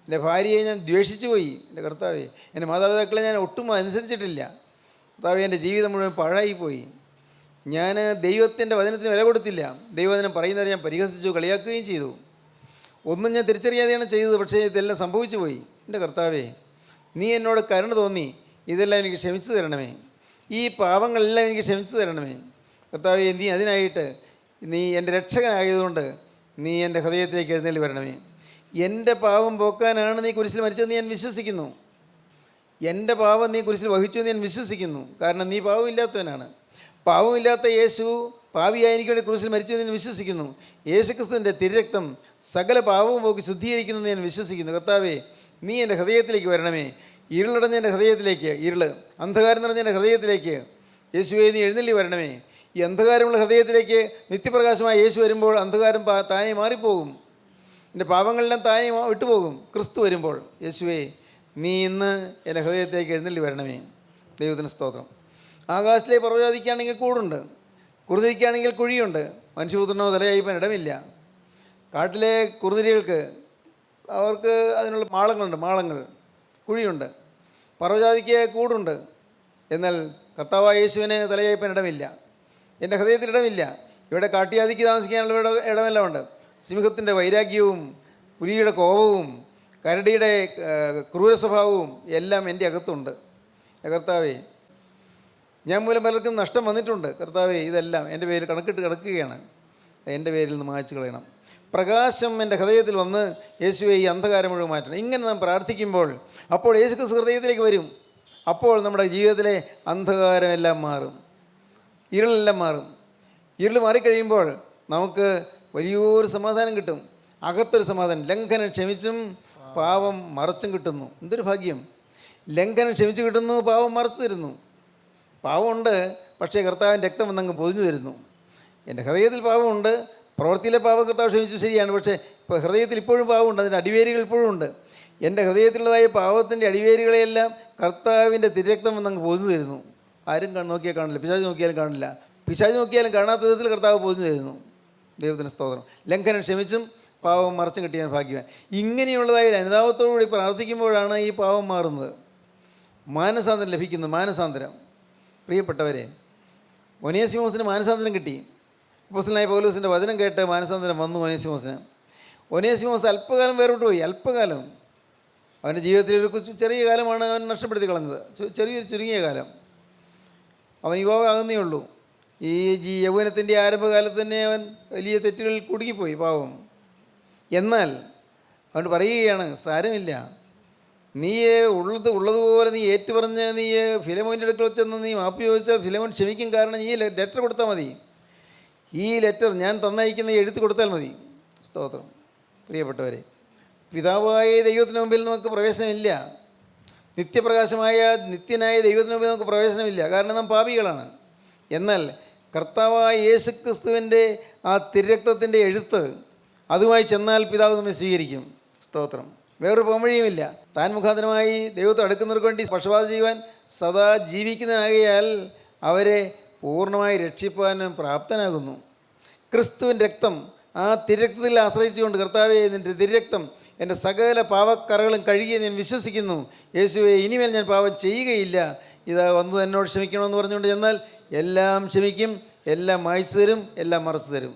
എൻ്റെ ഭാര്യയെ ഞാൻ ദ്വേഷിച്ചു പോയി. എൻ്റെ കർത്താവെ, എൻ്റെ മാതാപിതാക്കളെ ഞാൻ ഒട്ടും അനുസരിച്ചിട്ടില്ല. കർത്താവെ, എൻ്റെ ജീവിതം മുഴുവൻ പാഴായിപ്പോയി. ഞാൻ ദൈവത്തിൻ്റെ വചനത്തിന് വില കൊടുത്തില്ല. ദൈവവചനം പറയുന്നവരെ ഞാൻ പരിഹസിച്ചു, കളിയാക്കുകയും ചെയ്തു. ഒന്നും ഞാൻ തിരിച്ചറിയാതെയാണ് ചെയ്തത്. പക്ഷേ ഇതെല്ലാം സംഭവിച്ചു പോയി. എൻ്റെ കർത്താവെ, നീ എന്നോട് കരുണ തോന്നി ഇതെല്ലാം എനിക്ക് ക്ഷമിച്ചു തരണമേ. ഈ പാപങ്ങളെല്ലാം എനിക്ക് ക്ഷമിച്ചു തരണമേ. കർത്താവെ, നീ അതിനായിട്ട് നീ എൻ്റെ രക്ഷകനായതുകൊണ്ട് നീ എൻ്റെ ഹൃദയത്തിലേക്ക് എഴുന്നള്ളി വരണമേ. എൻ്റെ പാപം പോക്കാനാണ് നീ കുരിശിൽ മരിച്ചതെന്ന് ഞാൻ വിശ്വസിക്കുന്നു. എൻ്റെ പാപം നീ കുരിശിൽ വഹിച്ചു എന്ന് ഞാൻ വിശ്വസിക്കുന്നു. കാരണം നീ പാവമില്ലാത്തവനാണ്. പാവമില്ലാത്ത യേശു പാപിയായി എനിക്ക് വേണ്ടി കുരിശിൽ മരിച്ചു എന്ന് ഞാൻ വിശ്വസിക്കുന്നു. യേശുക്രിസ്തുവിൻ്റെ തിരുരക്തം സകല പാപവും പോക്കി ശുദ്ധീകരിക്കുന്നു ഞാൻ വിശ്വസിക്കുന്നു. കർത്താവേ, നീ എൻ്റെ ഹൃദയത്തിലേക്ക് വരണമേ. ഇരുളടഞ്ഞ എൻ്റെ ഹൃദയത്തിലേക്ക്, അന്ധകാരം നിറഞ്ഞ എൻ്റെ ഹൃദയത്തിലേക്ക് യേശുവേ നീ എഴുന്നള്ളി വരണമേ. ഈ അന്ധകാരമുള്ള ഹൃദയത്തിലേക്ക് നിത്യപ്രകാശമായ യേശു വരുമ്പോൾ അന്ധകാരം താനെ മാറിപ്പോകും. എൻ്റെ പാപങ്ങളെല്ലാം താനെ വിട്ടുപോകും. ക്രിസ്തു വരുമ്പോൾ യേശുവേ നീ ഇന്ന് എൻ്റെ ഹൃദയത്തിലേക്ക് എഴുന്നള്ളി വരണമേ. ദൈവത്തിന് സ്തോത്രം. ആകാശത്തിലെ പർവ്വജാതിക്കാണെങ്കിൽ കൂടുണ്ട്, കുറുതിരിക്കാണെങ്കിൽ കുഴിയുണ്ട്, മനുഷ്യപുത്രനോ തലയായിപ്പാൻ ഇടമില്ല. കാട്ടിലെ കുറുതിരികൾക്ക് അവർക്ക് അതിനുള്ള മാളങ്ങൾ, കുഴിയുണ്ട്. പർവ്വജാതിക്ക് കൂടുണ്ട്. എന്നാൽ കർത്താവായ യേശുവിന് തലചായ്പാൻ ഇടമില്ല. എൻ്റെ ഹൃദയത്തിൽ ഇടമില്ല. ഇവിടെ കാട്ടിയാതിക്ക് താമസിക്കാനുള്ള ഇടമെല്ലാം ഉണ്ട്. സിംഹത്തിൻ്റെ വൈരാഗ്യവും പുലിയുടെ കോപവും കരടിയുടെ ക്രൂര സ്വഭാവവും എല്ലാം എൻ്റെ അകത്തുണ്ട്. കർത്താവേ, ഞാൻ മൂലം പലർക്കും നഷ്ടം വന്നിട്ടുണ്ട്. കർത്താവേ, ഇതെല്ലാം എൻ്റെ പേരിൽ കണക്കിട്ട് കിടക്കുകയാണ്. എൻ്റെ പേരിൽ നിന്ന് മായ്ച്ചു കളയണം. പ്രകാശം എൻ്റെ ഹൃദയത്തിൽ വന്ന് യേശുവെ ഈ അന്ധകാരം മുഴുവൻ മാറ്റണം. ഇങ്ങനെ നാം പ്രാർത്ഥിക്കുമ്പോൾ അപ്പോൾ യേശു ക്രിസ്തു ഹൃദയത്തിലേക്ക് വരും. അപ്പോൾ നമ്മുടെ ജീവിതത്തിലെ അന്ധകാരമെല്ലാം മാറും, ഇരുളെല്ലാം മാറും. ഇരുൾ മാറിക്കഴിയുമ്പോൾ നമുക്ക് വലിയൊരു സമാധാനം കിട്ടും. അകത്തൊരു സമാധാനം. ലംഘനം ക്ഷമിച്ചും പാപം മറച്ചും കിട്ടുന്നു. എന്തൊരു ഭാഗ്യം! ലംഘനം ക്ഷമിച്ചു കിട്ടുന്നു, പാപം മറച്ചു തരുന്നു. പാവമുണ്ട്, പക്ഷേ കർത്താവിൻ്റെ രക്തം വന്നങ്ങ് പൊതിഞ്ഞു തരുന്നു. എൻ്റെ ഹൃദയത്തിൽ പാപമുണ്ട്, പ്രവൃത്തിയിലെ പാപം കർത്താവ് ക്ഷമിച്ചു, ശരിയാണ്. പക്ഷേ ഇപ്പോൾ ഹൃദയത്തിൽ ഇപ്പോഴും പാവമുണ്ട്, അതിൻ്റെ അടിവേരുകൾ ഇപ്പോഴും ഉണ്ട്. എൻ്റെ ഹൃദയത്തിലുള്ളതായ പാവത്തിൻ്റെ അടിവേരുകളെയെല്ലാം കർത്താവിൻ്റെ തിരക്തം വന്നങ്ങ് പൊതിഞ്ഞു തരുന്നു. ആരും നോക്കിയാൽ കാണില്ല, പിശാച് നോക്കിയാലും കാണില്ല. പിശാച് നോക്കിയാലും കാണാത്ത വിധത്തിൽ കർത്താവ് പൊതിഞ്ഞു തരുന്നു. ദൈവത്തിന് സ്തോത്രം. ലംഘനം ക്ഷമിച്ചും പാവം മറച്ചും കിട്ടിയാൽ ഭാഗ്യവാൻ. ഇങ്ങനെയുള്ളതായ ഒരു അനുതാപത്തോടുകൂടി പ്രാർത്ഥിക്കുമ്പോഴാണ് ഈ പാവം മാറുന്നത്, മാനസാന്തരം ലഭിക്കുന്നത്. മാനസാന്തരം, പ്രിയപ്പെട്ടവരെ, ഒനേസിമോസിന് മാനസാന്തരം കിട്ടി. അപ്പോസ്തലനായ പൗലോസിൻ്റെ വചനം കേട്ട് മാനസാന്തരം വന്നു ഒനേസിമോസിന്. ഒനേസിമോസ് അല്പകാലം വേറിട്ട് പോയി. അല്പകാലം. അവൻ്റെ ജീവിതത്തിൽ ഒരു ചെറിയ കാലമാണ് അവൻ നഷ്ടപ്പെടുത്തി കളഞ്ഞത്. ചുരുങ്ങിയ കാലം. അവൻ യുവാവാകുന്നേ ഉള്ളൂ. ഈ യൗവനത്തിൻ്റെ ആരംഭകാലത്ത് തന്നെ അവൻ വലിയ തെറ്റുകളിൽ കുടുങ്ങിപ്പോയി, പാവം. എന്നാൽ അവൻ പറയുകയാണ്, സാരമില്ല, നീ ഉള്ളതുപോലെ നീ ഏറ്റുപറഞ്ഞ് നീ ഫിലമോൻ്റെ അടുക്കൽ ചെന്ന് നീ മാപ്പ് ചോദിച്ചാൽ ഫിലമോൻ ക്ഷമിക്കും. കാരണം ഈ ലെറ്റർ കൊടുത്താൽ മതി. ഈ ലെറ്റർ ഞാൻ തന്നയക്കുന്ന എഴുത്ത് കൊടുത്താൽ മതി. സ്തോത്രം. പ്രിയപ്പെട്ടവരെ, പിതാവായ ദൈവത്തിന് മുമ്പിൽ നമുക്ക് പ്രവേശനമില്ല. നിത്യപ്രകാശമായ നിത്യനായ ദൈവത്തിന് മുമ്പിൽ നമുക്ക് പ്രവേശനമില്ല. കാരണം നാം പാപികളാണ്. എന്നാൽ കർത്താവായ യേശു ക്രിസ്തുവിൻ്റെ ആ തിരുരക്തത്തിൻ്റെ എഴുത്ത് അതുമായി ചെന്നാൽ പിതാവ് നമ്മെ സ്വീകരിക്കും. സ്തോത്രം. വേറൊരു പോംവഴിയുമില്ല. താൻ മുഖാന്തരമായി ദൈവത്തെ അടുക്കുന്നവർക്ക് വേണ്ടി പക്ഷപാതം ചെയ്യുവാൻ സദാ ജീവിക്കുന്നതിനാകയാൽ അവരെ പൂർണ്ണമായി രക്ഷിപ്പാനും പ്രാപ്തനാകുന്നു. ക്രിസ്തുവിൻ്റെ രക്തം, ആ തിരുരക്തത്തിൽ ആശ്രയിച്ചുകൊണ്ട്, കർത്താവേ, നിൻ്റെ തിരുരക്തം എൻ്റെ സകല പാവക്കറകളും കഴുകിയ ഞാൻ വിശ്വസിക്കുന്നു. യേശുവെ, ഇനിമേൽ ഞാൻ പാപം ചെയ്യുകയില്ല. ഇതാ വന്നു എന്നോട് ക്ഷമിക്കണമെന്ന് പറഞ്ഞുകൊണ്ട് ചെന്നാൽ എല്ലാം ക്ഷമിക്കും, എല്ലാം മായ്ച്ചു തരും, എല്ലാം മറച്ചു തരും.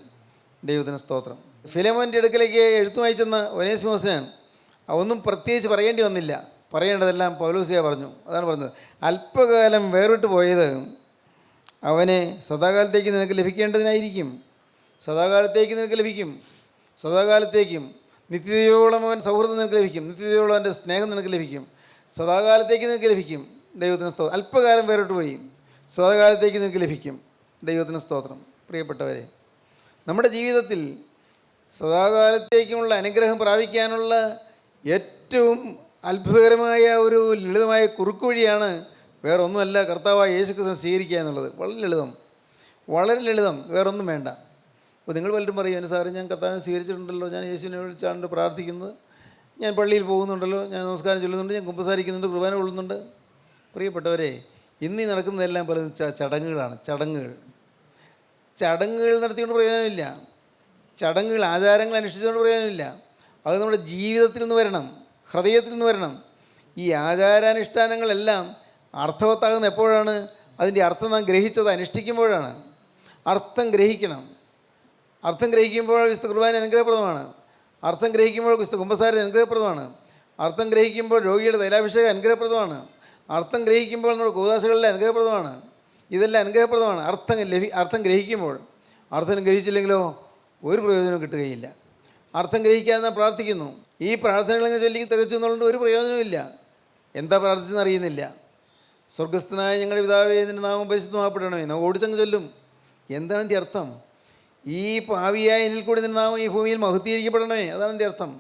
ദൈവത്തിന് സ്തോത്രം. ഫിലമോൻ്റെ അടുക്കലേക്ക് എഴുത്തുമായി ചെന്ന ഒനേസിമോസിന് ഒന്നും പ്രത്യേകിച്ച് പറയേണ്ടി വന്നില്ല. പറയേണ്ടതെല്ലാം പൗലോസിയ പറഞ്ഞു. അതാണ് പറഞ്ഞത്, അല്പകാലം വേറിട്ട് പോയത് അവനെ സദാകാലത്തേക്ക് നിനക്ക് ലഭിക്കേണ്ടതിനായിരിക്കും. സദാകാലത്തേക്ക് നിനക്ക് ലഭിക്കും. സദാകാലത്തേക്കും നിത്യതയോളം അവൻ സൗഹൃദം നിനക്ക് ലഭിക്കും. നിത്യതയോളം അവൻ്റെ സ്നേഹം നിനക്ക് ലഭിക്കും. സദാകാലത്തേക്ക് നിനക്ക് ലഭിക്കും. ദൈവത്തിന് സ്തോത്രം. അല്പകാലം വേറിട്ട് പോയി, സദാകാലത്തേക്ക് നിനക്ക് ലഭിക്കും. ദൈവത്തിന് സ്തോത്രം. പ്രിയപ്പെട്ടവരെ, നമ്മുടെ ജീവിതത്തിൽ സദാകാലത്തേക്കുമുള്ള അനുഗ്രഹം പ്രാപിക്കാനുള്ള ഏറ്റവും അത്ഭുതകരമായ ഒരു ലളിതമായ കുറുക്കുവഴിയാണ് വേറെ ഒന്നുമല്ല, കർത്താവായ യേശു ക്രിസ്തു സ്വീകരിക്കുക എന്നുള്ളത്. വളരെ ലളിതം, വളരെ ലളിതം, വേറൊന്നും വേണ്ട. അപ്പോൾ നിങ്ങൾ പലരും പറയും, എൻ്റെ സാറ് ഞാൻ കർത്താവിനെ സ്വീകരിച്ചിട്ടുണ്ടല്ലോ, ഞാൻ യേശുവിനെ വിളിച്ചാണ് പ്രാർത്ഥിക്കുന്നത്, ഞാൻ പള്ളിയിൽ പോകുന്നുണ്ടല്ലോ, ഞാൻ നമസ്കാരം ചൊല്ലുന്നുണ്ട്, ഞാൻ കുമ്പസാരിക്കുന്നുണ്ട്, കുർബാന കൊള്ളുന്നുണ്ട്. പ്രിയപ്പെട്ടവരെ, ഇന്നീ നടക്കുന്നതെല്ലാം പലതും ചടങ്ങുകളാണ്. ചടങ്ങുകൾ നടത്തിക്കൊണ്ട് പ്രയോജനമില്ല. ചടങ്ങുകൾ, ആചാരങ്ങൾ അനുഷ്ഠിച്ചുകൊണ്ട് പ്രയോജനമില്ല. അത് നമ്മുടെ ജീവിതത്തിൽ നിന്ന് വരണം, ഹൃദയത്തിൽ നിന്ന് വരണം. ഈ ആചാരാനുഷ്ഠാനങ്ങളെല്ലാം അർത്ഥവത്താകുന്ന എപ്പോഴാണ്? അതിൻ്റെ അർത്ഥം നാം ഗ്രഹിച്ചത് അനുഷ്ഠിക്കുമ്പോഴാണ്. അർത്ഥം ഗ്രഹിക്കണം. അർത്ഥം ഗ്രഹിക്കുമ്പോൾ വിശുദ്ധ കുർബാന അനുഗ്രഹപ്രദമാണ്. അർത്ഥം ഗ്രഹിക്കുമ്പോൾ വിശുദ്ധ കുമ്പസാരം അനുഗ്രഹപ്രദമാണ്. അർത്ഥം ഗ്രഹിക്കുമ്പോൾ രോഗിയുടെ തൈലാഭിഷേകം അനുഗ്രഹപ്രദമാണ്. അർത്ഥം ഗ്രഹിക്കുമ്പോൾ നമ്മുടെ കൂദാശകളിലെ അനുഗ്രഹപ്രദമാണ്. ഇതെല്ലാം അനുഗ്രഹപ്രദമാണ് അർത്ഥം ഗ്രഹിക്കുമ്പോൾ. അർത്ഥം ഗ്രഹിച്ചില്ലെങ്കിലോ ഒരു പ്രയോജനവും കിട്ടുകയില്ല. അർത്ഥം ഗ്രഹിക്കാതെ നാം പ്രാർത്ഥിക്കുന്നു. ഈ പ്രാർത്ഥനകളെങ്ങനെ ചൊല്ലി തികച്ചു എന്നുള്ളത് ഒരു പ്രയോജനമില്ല. എന്താ പ്രാർത്ഥിച്ചെന്ന് അറിയുന്നില്ല. സ്വർഗസ്ഥനായ ഞങ്ങളുടെ പിതാവേ, നിൻ്റെ നാമം പരിശുദ്ധമാക്കപ്പെടണമേ, നാം ഓടിച്ചങ്ങ് ചൊല്ലും. എന്താണ് എൻ്റെ അർത്ഥം? ഈ പാവിയായ എന്നിൽ കൂടി നിൻ്റെ നാമം ഈ ഭൂമിയിൽ മഹത്വീകരിക്കപ്പെടണമേ, അതാണ് എൻ്റെ അർത്ഥം.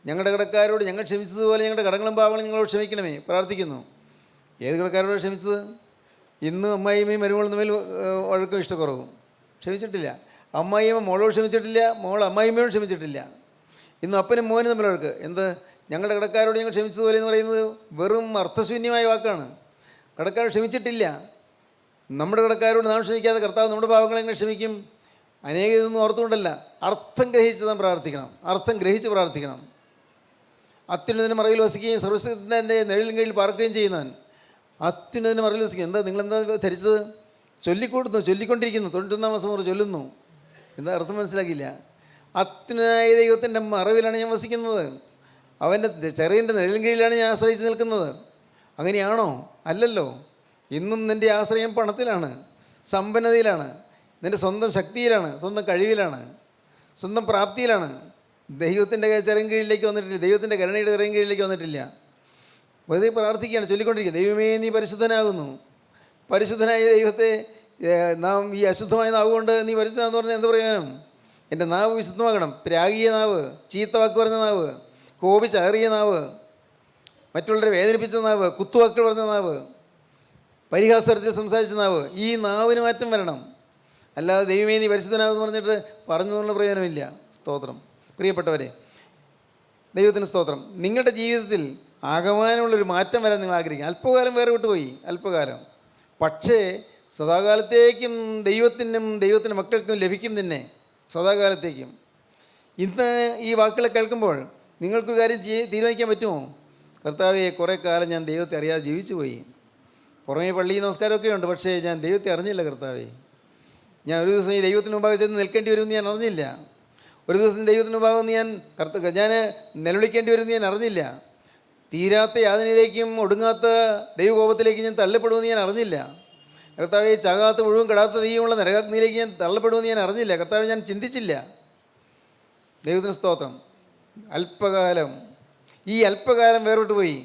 ഞങ്ങളുടെ കടക്കാരോട് ഞങ്ങൾ ക്ഷമിച്ചതുപോലെ ഞങ്ങളുടെ കടങ്ങളും പാവങ്ങളും ഞങ്ങളോട് ക്ഷമിക്കണമേ പ്രാർത്ഥിക്കുന്നു. ഏത് കടക്കാരോട് ക്ഷമിച്ചത്? ഇന്ന് അമ്മായിയമ്മയും മരുമോളും തമ്മിൽ വഴക്കും ഇഷ്ടക്കുറവും. ക്ഷമിച്ചിട്ടില്ല. അമ്മായിയമ്മ മോളോട് ക്ഷമിച്ചിട്ടില്ല, മോൾ അമ്മായിയമ്മയോട് ക്ഷമിച്ചിട്ടില്ല. ഇന്ന് അപ്പനും മോനും തമ്മിൽ വഴക്ക്. എന്ത്? ഞങ്ങളുടെ കടക്കാരോട് ഞങ്ങൾ ക്ഷമിച്ചതുപോലെ എന്ന് പറയുന്നത് വെറും അർത്ഥശൂന്യമായ വാക്കാണ്. കടക്കാരോട് ക്ഷമിച്ചിട്ടില്ല. നമ്മുടെ കടക്കാരോട് നാം ക്ഷമിക്കാതെ കർത്താവ് നമ്മുടെ പാവങ്ങളെ എങ്ങനെ ക്ഷമിക്കും? അനേകം ഇതൊന്നും ഓർത്തുകൊണ്ടല്ല, അർത്ഥം ഗ്രഹിച്ച് നാം പ്രാർത്ഥിക്കണം. അർത്ഥം ഗ്രഹിച്ച് പ്രാർത്ഥിക്കണം. അത്യുന്നതിൻ്റെ മറവിൽ വസിക്കുകയും സർവശക്തൻ്റെ നിഴലിൻ കീഴിൽ പാർക്കുകയും ചെയ്യുന്നവൻ. അത്യുന്നതിൻ്റെ മറവിൽ വസിക്കും. നിങ്ങളെന്താ ധരിച്ചത്? ചൊല്ലിക്കൊണ്ടിരിക്കുന്നു. 91 മാസം മുറ ചൊല്ലുന്നു. എന്താ അർത്ഥം മനസ്സിലാക്കിയില്ല. അത്യുന്നതനായ ദൈവത്തിൻ്റെ മറവിലാണ് ഞാൻ വസിക്കുന്നത്. അവൻ്റെ ചെറിയൻ്റെ നിഴലിൻ കീഴിലാണ് ഞാൻ ആശ്രയിച്ച് നിൽക്കുന്നത്. അങ്ങനെയാണോ? അല്ലല്ലോ. ഇന്നും നിൻ്റെ ആശ്രയം പണത്തിലാണ്, സമ്പന്നതയിലാണ്, നിൻ്റെ സ്വന്തം ശക്തിയിലാണ്, സ്വന്തം കഴിവിലാണ്, സ്വന്തം പ്രാപ്തിയിലാണ്. ദൈവത്തിൻ്റെ ചെറിയ കീഴിലേക്ക് വന്നിട്ടില്ല. ദൈവത്തിൻ്റെ കരുണയുടെ ചെറിയ കീഴിലേക്ക് വന്നിട്ടില്ല. വെറുതെ പ്രാർത്ഥിക്കുകയാണ്, ചൊല്ലിക്കൊണ്ടിരിക്കുക. ദൈവമേ നീ പരിശുദ്ധനാകുന്നു. പരിശുദ്ധനായ ദൈവത്തെ നാം ഈ അശുദ്ധമായ നാവ് കൊണ്ട് നീ പരിശുദ്ധനാന്ന് പറഞ്ഞാൽ എന്ത് പ്രയോജനം? എൻ്റെ നാവ് വിശുദ്ധമാകണം. പ്രാഗിയ നാവ്, ചീത്ത വാക്ക് പറഞ്ഞ നാവ്, കോപിച്ചറിയ നാവ്, മറ്റുള്ളവരെ വേദനിപ്പിച്ച നാവ്, കുത്തുവാക്കുകൾ പറഞ്ഞ നാവ്, പരിഹാസത്തിൽ സംസാരിച്ച നാവ്, ഈ നാവിന് മാറ്റം വരണം. അല്ലാതെ ദൈവമേ നീ പരിശുദ്ധനാകുമെന്ന് പറഞ്ഞിട്ട് പറഞ്ഞു എന്നുള്ള പ്രയോജനമില്ല. സ്തോത്രം. പ്രിയപ്പെട്ടവരെ, ദൈവത്തിന് സ്തോത്രം. നിങ്ങളുടെ ജീവിതത്തിൽ ആകമാനമുള്ളൊരു മാറ്റം വരാൻ നിങ്ങൾ ആഗ്രഹിക്കും. അല്പകാലം വേറെ വിട്ടുപോയി, അല്പകാലം. പക്ഷേ സദാകാലത്തേക്കും ദൈവത്തിൻ്റെ മക്കൾക്കും ലഭിക്കും തന്നെ, സദാകാലത്തേക്കും. ഇന്ന് ഈ വാക്കുകളെ കേൾക്കുമ്പോൾ നിങ്ങൾക്കൊരു കാര്യം തീരുമാനിക്കാൻ പറ്റുമോ? കർത്താവേ, കുറേ കാലം ഞാൻ ദൈവത്തെ അറിയാതെ ജീവിച്ചു പോയി. പുറമേ പള്ളി നമസ്കാരമൊക്കെ ഉണ്ട്, പക്ഷേ ഞാൻ ദൈവത്തെ അറിഞ്ഞില്ല. കർത്താവേ, ഞാൻ ഒരു ദിവസം ഈ ദൈവത്തിന് മുമ്പാകെ ചെന്ന് നിൽക്കേണ്ടി വരുമെന്ന് ഞാൻ അറിഞ്ഞില്ല. ഒരു ദിവസം ദൈവത്തിന് മുമ്പാകെ ഞാൻ നിലവിളിക്കേണ്ടി വരുമെന്ന് ഞാൻ അറിഞ്ഞില്ല. തീരാത്ത യാതനയിലേക്കും ഒടുങ്ങാത്ത ദൈവകോപത്തിലേക്കും ഞാൻ തള്ളപ്പെടുമെന്ന് ഞാൻ അറിഞ്ഞില്ല. കർത്താവെ, ചാകാത്ത മുഴുവൻ കെടാത്ത ദൈവമുള്ള നരകാഗ്നിയിലേക്ക് ഞാൻ തള്ളപ്പെടുമെന്ന് ഞാൻ അറിഞ്ഞില്ല. കർത്താവെ, ഞാൻ ചിന്തിച്ചില്ല. ദൈവത്തിന് സ്തോത്രം. അല്പകാലം, ഈ അല്പകാലം വേറോട്ട് പോയി,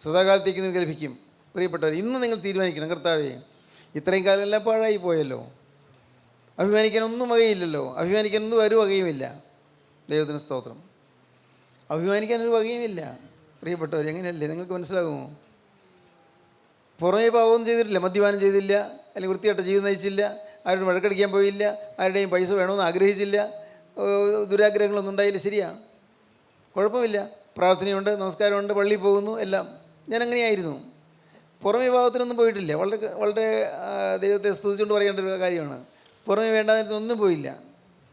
സദാകാലത്തേക്ക് നിങ്ങൾക്ക് ലഭിക്കും. പ്രിയപ്പെട്ടവർ, ഇന്ന് നിങ്ങൾ തീരുമാനിക്കണം, കർത്താവെ, ഇത്രയും കാലം എല്ലാം പാഴായി പോയല്ലോ, അഭിമാനിക്കാനൊന്നും വകയില്ലല്ലോ, അഭിമാനിക്കാനൊന്നും ഒരു വകയുമില്ല. ദൈവത്തിന് സ്തോത്രം. അഭിമാനിക്കാനൊരു വകയുമില്ല. പ്രിയപ്പെട്ടവർ, എങ്ങനെയല്ലേ? നിങ്ങൾക്ക് മനസ്സിലാകുമോ? പുറമേ പാവമൊന്നും ചെയ്തിട്ടില്ല, മദ്യപാനം ചെയ്തില്ല, അല്ലെങ്കിൽ വൃത്തിയായിട്ട ജീവിതം നയിച്ചില്ല, ആരോടും വഴക്കടിക്കാൻ പോയില്ല, ആരുടെയും പൈസ വേണമെന്ന് ആഗ്രഹിച്ചില്ല, ദുരാഗ്രഹങ്ങളൊന്നും ഉണ്ടായില്ല. ശരിയാ, കുഴപ്പമില്ല. പ്രാർത്ഥനയുണ്ട്, നമസ്കാരമുണ്ട്, പള്ളിയിൽ പോകുന്നു, എല്ലാം. ഞാൻ അങ്ങനെയായിരുന്നു. പുറമേ ഭാവത്തിനൊന്നും പോയിട്ടില്ല. വളരെ ദൈവത്തെ സ്തുതിച്ചുകൊണ്ട് പറയേണ്ട ഒരു കാര്യമാണ്. പുറമേ വേണ്ടാതിനൊന്നും പോയില്ല,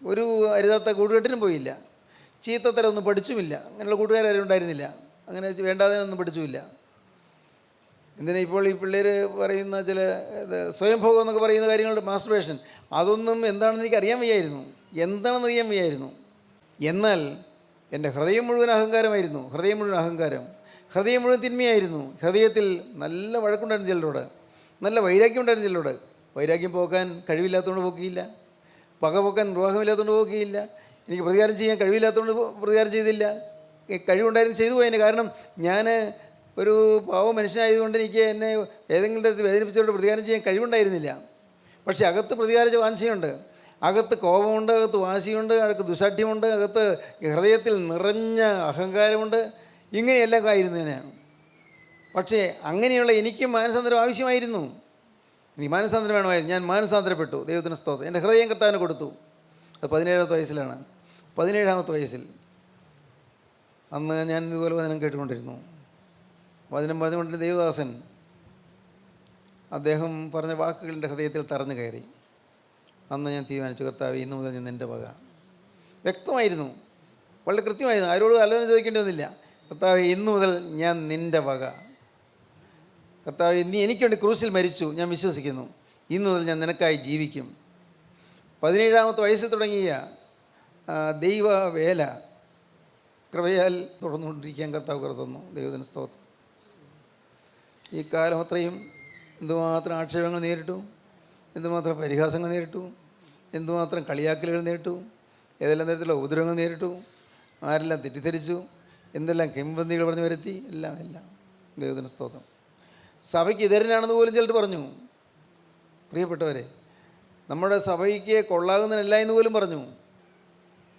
ഒരു അരുതാത്ത കൂട്ടുകെട്ടിനും പോയില്ല, ചീത്തത്തരമൊന്നും പഠിച്ചുമില്ല. അങ്ങനെയുള്ള കൂട്ടുകാരും ഉണ്ടായിരുന്നില്ല. അങ്ങനെ വേണ്ടാതിനൊന്നും പഠിച്ചുമില്ല. എന്തിനാ ഇപ്പോൾ ഈ പിള്ളേർ പറയുന്ന ചില സ്വയംഭോഗം എന്നൊക്കെ പറയുന്ന കാര്യങ്ങളുടെ മാസ്റ്റർബേഷൻ, അതൊന്നും എന്താണെന്ന് എനിക്ക് അറിയാൻ വയ്യായിരുന്നു. എന്നാൽ എൻ്റെ ഹൃദയം മുഴുവൻ അഹങ്കാരമായിരുന്നു. ഹൃദയം മുഴുവൻ തിന്മയായിരുന്നു. ഹൃദയത്തിൽ നല്ല വഴക്കുണ്ടായിരുന്നു ചിലരോട്, നല്ല വൈരാഗ്യം ഉണ്ടായിരുന്നു ചിലരോട്. വൈരാഗ്യം പോക്കാൻ കഴിവില്ലാത്തതുകൊണ്ട് പോക്കിയില്ല, പക പോക്കാൻ നിർവാഹമില്ലാത്തതുകൊണ്ട് പോക്കിയില്ല, എനിക്ക് പ്രതികാരം ചെയ്യാൻ കഴിവില്ലാത്തതുകൊണ്ട് പ്രതികാരം ചെയ്തില്ല. കഴിവുണ്ടായിരുന്നു ചെയ്തു പോയതിന്. കാരണം ഞാൻ ഒരു പാവ മനുഷ്യനായതുകൊണ്ട് എനിക്ക് എന്നെ ഏതെങ്കിലും തരത്തിൽ വേദനിപ്പിച്ചുകൊണ്ട് പ്രതികാരം ചെയ്യാൻ കഴിവുണ്ടായിരുന്നില്ല. പക്ഷേ അകത്ത് പ്രതികാര വാഞ്ചയുണ്ട്, അകത്ത് കോപമുണ്ട്, അകത്ത് വാശിയുണ്ട്, അകത്ത് ദുശാഠ്യമുണ്ട്, അകത്ത് ഹൃദയത്തിൽ നിറഞ്ഞ അഹങ്കാരമുണ്ട്. ഇങ്ങനെയെല്ലാം ആയിരുന്നു ഞാൻ. പക്ഷേ അങ്ങനെയുള്ള എനിക്ക് മാനസാന്തരം ആവശ്യമായിരുന്നു. എനിക്ക് മാനസാന്തരം വേണമായിരുന്നു. ഞാൻ മാനസാന്തരപ്പെട്ടു. ദൈവത്തിന് സ്തോത്രം. എൻ്റെ ഹൃദയം കർത്താവിന് കൊടുത്തു. അത് 17-ാമത്തെ വയസ്സിലാണ്. 17-ാമത്തെ വയസ്സിൽ അന്ന് ഞാൻ ഇതുപോലെ വചനം കേട്ടുകൊണ്ടിരുന്നു. വചനം പറഞ്ഞുകൊണ്ടിരുന്ന ദേവദാസൻ അദ്ദേഹം പറഞ്ഞ വാക്കുകൾ എൻ്റെ ഹൃദയത്തിൽ തറഞ്ഞു കയറി. അന്ന് ഞാൻ തീരുമാനിച്ചു, കർത്താവ്, ഇന്നു മുതൽ ഞാൻ നിൻ്റെ വക. വ്യക്തമായിരുന്നു, വളരെ കൃത്യമായിരുന്നു. ആരോടും ആലോചന ചോദിക്കേണ്ടി വന്നില്ല. കർത്താവ്, ഇന്നു മുതൽ ഞാൻ നിൻ്റെ വക. കർത്താവ്, നീ എനിക്ക് വേണ്ടി ക്രൂശിൽ മരിച്ചു, ഞാൻ വിശ്വസിക്കുന്നു. ഇന്നു മുതൽ ഞാൻ നിനക്കായി ജീവിക്കും. 17-ാമത്തെ വയസ്സിൽ തുടങ്ങിയ ദൈവവേല കൃപയാൽ തുടർന്നുകൊണ്ടിരിക്കാൻ കർത്താവ് കരുതുന്നു. ദൈവത്തിന് സ്തോത്രം. ഈ കാലം അത്രയും എന്തുമാത്രം ആക്ഷേപങ്ങൾ നേരിട്ടു, എന്തുമാത്രം പരിഹാസങ്ങൾ നേരിട്ടു, എന്തുമാത്രം കളിയാക്കലുകൾ നേരിട്ടു, ഏതെല്ലാം തരത്തിലുള്ള ഉപദ്രവങ്ങൾ നേരിട്ടു, ആരെല്ലാം തെറ്റിദ്ധരിച്ചു, എന്തെല്ലാം കിംവദന്തികൾ പറഞ്ഞു വരുത്തി, എല്ലാം. ദൈവത്തിന് സ്തോത്രം. സഭയ്ക്ക് ഇതരനാണെന്ന് പോലും ചിലർ പറഞ്ഞു. പ്രിയപ്പെട്ടവരെ, നമ്മുടെ സഭയ്ക്ക് കൊള്ളാകുന്നതല്ല എന്ന് പോലും പറഞ്ഞു.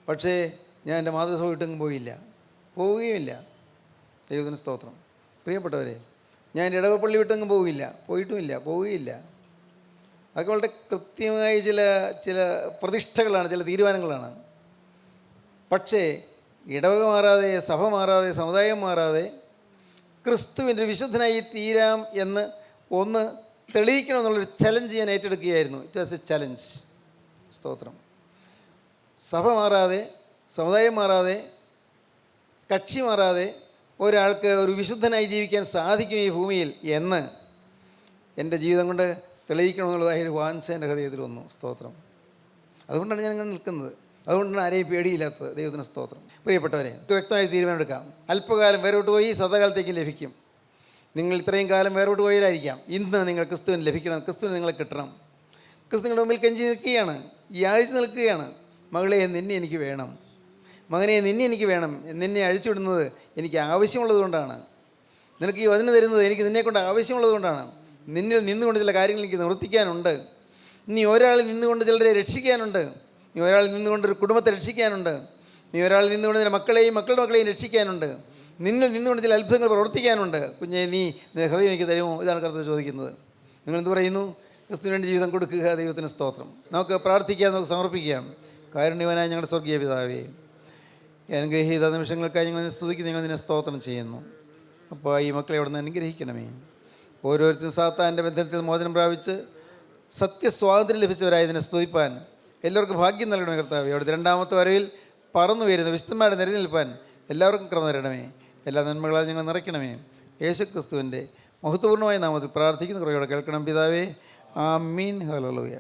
പക്ഷേ ഞാൻ എൻ്റെ മാതൃസഭ വിട്ടെങ്ങും പോവുകയുമില്ല. ദൈവത്തിന് സ്തോത്രം. പ്രിയപ്പെട്ടവരെ, ഞാൻ ഇടവപ്പള്ളി വിട്ടെങ്ങും പോവുകയില്ല. അതൊക്കെ വളരെ കൃത്യമായ ചില പ്രതിഷ്ഠകളാണ്, ചില തീരുമാനങ്ങളാണ്. പക്ഷേ ഇടവക മാറാതെ, സഭ മാറാതെ, സമുദായം മാറാതെ ക്രിസ്തുവിൻ്റെ വിശുദ്ധനായി തീരാം എന്ന് ഒന്ന് തെളിയിക്കണമെന്നുള്ളൊരു ചലഞ്ച് ഞാൻ ഏറ്റെടുക്കുകയായിരുന്നു. It was a challenge. സ്തോത്രം. സഭ മാറാതെ, സമുദായം മാറാതെ, കക്ഷി മാറാതെ, ഒരാൾക്ക് ഒരു വിശുദ്ധനായി ജീവിക്കാൻ സാധിക്കും ഈ ഭൂമിയിൽ എന്ന് എൻ്റെ ജീവിതം കൊണ്ട് തെളിയിക്കണമെന്നുള്ളതായ ഒരു വാഞ്ച എൻ്റെ ഹൃദയത്തിൽ വന്നു. സ്തോത്രം. അതുകൊണ്ടാണ് ഞാൻ ഇങ്ങനെ നിൽക്കുന്നത്. അതുകൊണ്ടാണ് ആരെയും പേടിയില്ലാത്തത്. ദൈവത്തിന് സ്തോത്രം. പ്രിയപ്പെട്ടവരെ, വ്യക്തമായി തീരുമാനമെടുക്കാം. അല്പകാലം വേറോട്ട് പോയി സദാകാലത്തേക്ക് ലഭിക്കും. നിങ്ങൾ ഇത്രയും കാലം വേറോട്ട് പോയാലായിരിക്കാം. ഇന്ന് നിങ്ങൾ ക്രിസ്തുവിന് ലഭിക്കണം, ക്രിസ്തുവിന് നിങ്ങളെ കിട്ടണം. ക്രിസ്തുവിൻ്റെ മുമ്പിൽ കെഞ്ചി നിൽക്കുകയാണ്, യാചിച്ച് നിൽക്കുകയാണ്. മകളെ, നിന്നെ എനിക്ക് വേണം, മകനെ നിന്നെ എനിക്ക് വേണം. നിന്നെ അഴിച്ചുവിടുന്നത് എനിക്ക് ആവശ്യമുള്ളത് കൊണ്ടാണ്. നിനക്ക് ഈ വചനം തരുന്നത് എനിക്ക് നിന്നെക്കൊണ്ട് ആവശ്യമുള്ളത് കൊണ്ടാണ്. നിന്നിൽ നിന്നുകൊണ്ട് ചില കാര്യങ്ങൾ എനിക്ക് നിവർത്തിക്കാനുണ്ട്. നീ ഒരാളിൽ നിന്നുകൊണ്ട് ചിലരെ രക്ഷിക്കാനുണ്ട്. നീ ഒരാളിൽ നിന്നുകൊണ്ട് ഒരു കുടുംബത്തെ രക്ഷിക്കാനുണ്ട്. നീ ഒരാളിൽ നിന്നുകൊണ്ട് നിന്റെ മക്കളെയും മക്കളുടെ മക്കളെയും രക്ഷിക്കാനുണ്ട്. നിന്നിൽ നിന്നുകൊണ്ട് ചില അത്ഭുതങ്ങൾ പ്രവർത്തിക്കാനുണ്ട്. കുഞ്ഞെ, നീ നിന്റെ ഹൃദയം എനിക്ക് തരുമോ? ഇതാണ് കർത്താവ് ചോദിക്കുന്നത്. നിങ്ങളെന്ത് പറയുന്നു? ക്രിസ്തുവിന് വേണ്ടി ജീവിതം കൊടുക്കുക. ദൈവത്തിന് സ്തോത്രം. നമുക്ക് പ്രാർത്ഥിക്കാം, നമുക്ക് സമർപ്പിക്കാം. കാരുണ്യവാനായ ഞങ്ങളുടെ സ്വർഗീയ പിതാവേ, അനുഗ്രഹീത നിമിഷങ്ങൾക്കായി ഞങ്ങൾ സ്തുതിക്ക് നിങ്ങൾ നിന്നെ സ്തോത്രം ചെയ്യുന്നു. അപ്പോൾ ഈ മക്കളെ അവിടെ നിന്ന് അനുഗ്രഹിക്കണമേ. ഓരോരുത്തരും സാത്താൻ്റെ ബന്ധത്തിൽ മോചനം പ്രാപിച്ച് സത്യസ്വാതന്ത്ര്യം ലഭിച്ചവരായി ഇതിനെ സ്തുതിപ്പാൻ എല്ലാവർക്കും ഭാഗ്യം നൽകണമേ കർത്താവേ. അവിടുത്തെ രണ്ടാമത്തെ വരവിൽ പറന്നു വരുന്ന വിശുദ്ധന്മാരുടെ നിരയിൽ നിൽപ്പാൻ എല്ലാവർക്കും ക്രമം തരണമേ. എല്ലാ നന്മകളാൽ ഞങ്ങൾ നിറയ്ക്കണമേ. യേശുക്രിസ്തുവിൻ്റെ മഹത്വപൂർണ്ണമായ നാമത്തിൽ പ്രാർത്ഥിക്കുന്ന കുറയോടെ കേൾക്കണം പിതാവേ. ആമീൻ. ഹല്ലേലൂയ.